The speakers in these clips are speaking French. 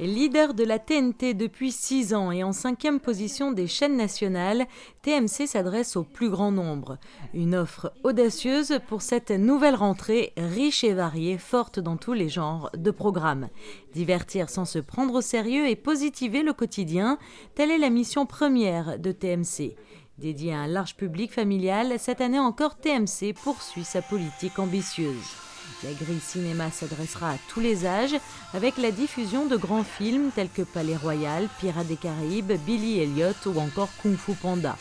Leader de la TNT depuis 6 ans et en 5e position des chaînes nationales, TMC s'adresse au plus grand nombre. Une offre audacieuse pour cette nouvelle rentrée, riche et variée, forte dans tous les genres de programmes. Divertir sans se prendre au sérieux et positiver le quotidien, telle est la mission première de TMC. Dédiée à un large public familial, cette année encore TMC poursuit sa politique ambitieuse. La grille cinéma s'adressera à tous les âges avec la diffusion de grands films tels que Palais Royal, Pirates des Caraïbes, Billy Elliot ou encore Kung Fu Panda.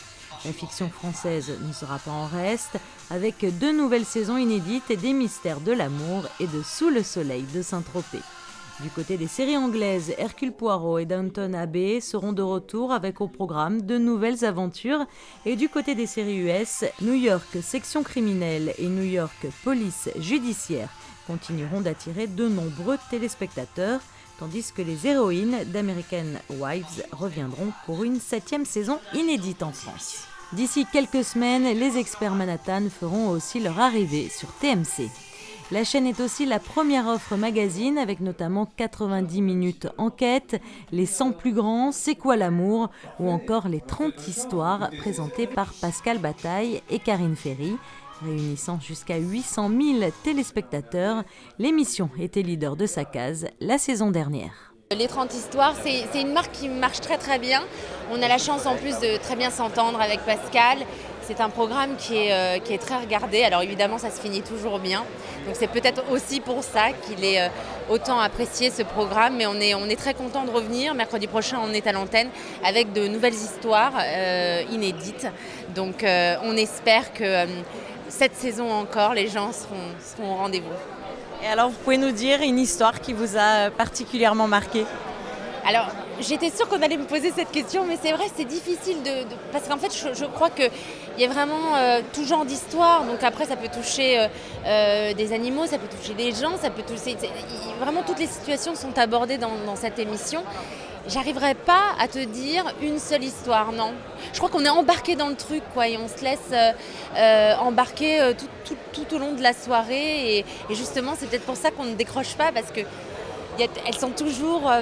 La fiction française ne sera pas en reste avec 2 nouvelles saisons inédites des Mystères de l'amour et de Sous le soleil de Saint-Tropez. Du côté des séries anglaises, Hercule Poirot et Downton Abbey seront de retour avec au programme de nouvelles aventures. Et du côté des séries US, New York Section criminelle et New York Police judiciaire continueront d'attirer de nombreux téléspectateurs, tandis que les héroïnes d'American Wives reviendront pour une 7e saison inédite en France. D'ici quelques semaines, les experts Manhattan feront aussi leur arrivée sur TMC. La chaîne est aussi la première offre magazine avec notamment 90 minutes enquête, les 100 plus grands, C'est quoi l'amour ou encore les 30 histoires présentées par Pascal Bataille et Karine Ferry. Réunissant jusqu'à 800 000 téléspectateurs, l'émission était leader de sa case la saison dernière. Les 30 histoires, c'est une marque qui marche très très bien. On a la chance en plus de très bien s'entendre avec Pascal. C'est un programme qui est très regardé. Alors évidemment, ça se finit toujours bien. Donc c'est peut-être aussi pour ça qu'il est autant apprécié ce programme. Mais on est très content de revenir. Mercredi prochain, on est à l'antenne avec de nouvelles histoires inédites. Donc on espère que cette saison encore, les gens seront au rendez-vous. Et alors, vous pouvez nous dire une histoire qui vous a particulièrement marqué ? Alors, j'étais sûre qu'on allait me poser cette question, mais c'est vrai, c'est difficile parce qu'en fait, je crois qu'il y a vraiment tout genre d'histoire. Donc après, ça peut toucher des animaux, ça peut toucher des gens, ça peut toucher... Vraiment, toutes les situations sont abordées dans cette émission. J'arriverai pas à te dire une seule histoire, non. Je crois qu'on est embarqué dans le truc, quoi, et on se laisse embarquer tout au long de la soirée. Et justement, c'est peut-être pour ça qu'on ne décroche pas, parce que elles sont toujours...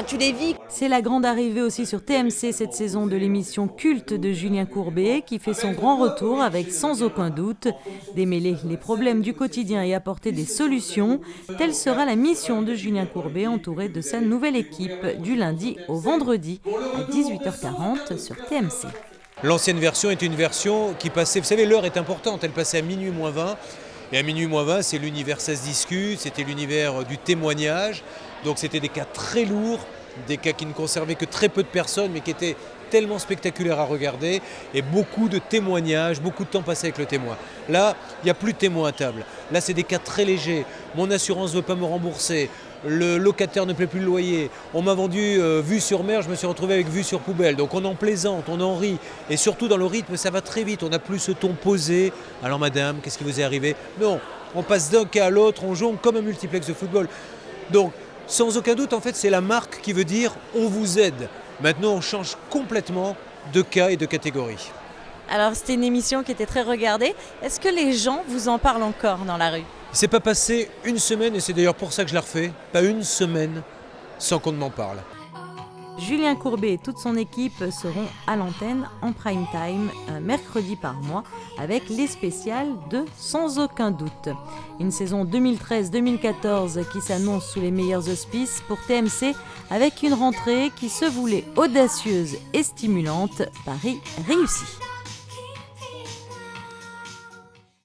tu les vis. C'est la grande arrivée aussi sur TMC cette saison de l'émission culte de Julien Courbet qui fait son grand retour avec sans aucun doute démêler les problèmes du quotidien et apporter des solutions. Telle sera la mission de Julien Courbet entouré de sa nouvelle équipe du lundi au vendredi à 18h40 sur TMC. L'ancienne version est une version qui passait... Vous savez, l'heure est importante. Elle passait à minuit moins 20. Et à minuit moins 20, c'est l'univers Ça se discute, c'était l'univers du témoignage. Donc c'était des cas très lourds, des cas qui ne conservaient que très peu de personnes, mais qui étaient tellement spectaculaires à regarder. Et beaucoup de témoignages, beaucoup de temps passé avec le témoin. Là, il n'y a plus de témoin à table. Là, c'est des cas très légers. Mon assurance ne veut pas me rembourser. Le locataire ne paie plus le loyer. On m'a vendu vue sur mer, je me suis retrouvé avec vue sur poubelle. Donc on en plaisante, on en rit. Et surtout dans le rythme, ça va très vite. On n'a plus ce ton posé. Alors madame, qu'est-ce qui vous est arrivé ? Non, on passe d'un cas à l'autre, on jongle comme un multiplex de football. Donc sans aucun doute, en fait, c'est la marque qui veut dire on vous aide. Maintenant, on change complètement de cas et de catégorie. Alors c'était une émission qui était très regardée. Est-ce que les gens vous en parlent encore dans la rue ? Il ne s'est pas passé une semaine, et c'est d'ailleurs pour ça que je la refais, pas une semaine sans qu'on ne m'en parle. Julien Courbet et toute son équipe seront à l'antenne en prime time un mercredi par mois avec les spéciales de Sans aucun doute. Une saison 2013-2014 qui s'annonce sous les meilleurs auspices pour TMC avec une rentrée qui se voulait audacieuse et stimulante. Pari réussi.